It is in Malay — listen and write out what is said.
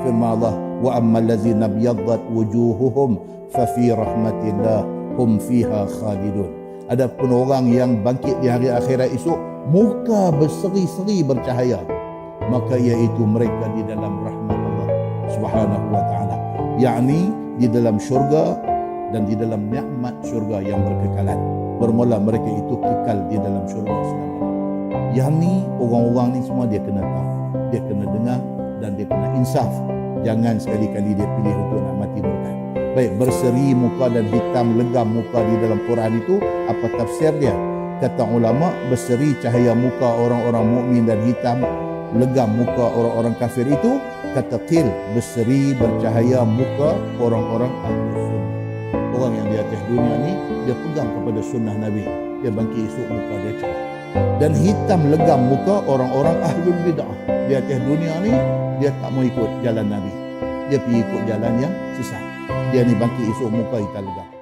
Firman Allah, wa ammal ladzina biyaddat wujuhuhum fa fi rahmatillah hum fiha khalidun. Adapun orang yang bangkit di hari akhirat esok, muka berseri-seri bercahaya, maka iaitu mereka di dalam rahmat Allah Subhanahu wa taala, yakni di dalam syurga dan di dalam nikmat syurga yang berkekalan. Bermula mereka itu kekal di dalam syurga selama-lamanya. Yang ni orang-orang ni semua dia kena tahu, dia kena dengar dan dia kena insaf. Jangan sekali-kali dia pilih untuk nak mati murtad. Baik, berseri muka dan hitam legam muka di dalam Quran itu, apa tafsir dia? Kata ulama, berseri cahaya muka orang-orang mukmin dan hitam legam muka orang-orang kafir itu, kata qil, berseri bercahaya muka orang-orang ahli sunnah. Orang yang di atas dunia ni dia pegang kepada sunnah Nabi, dia bangkit esok muka dia cerah. Dan hitam legam muka orang-orang ahlul bid'ah. Di atas dunia ni dia tak mau ikut jalan Nabi, dia pergi ikut jalan yang sesat. Dia ni bangkit esok muka hitam legam.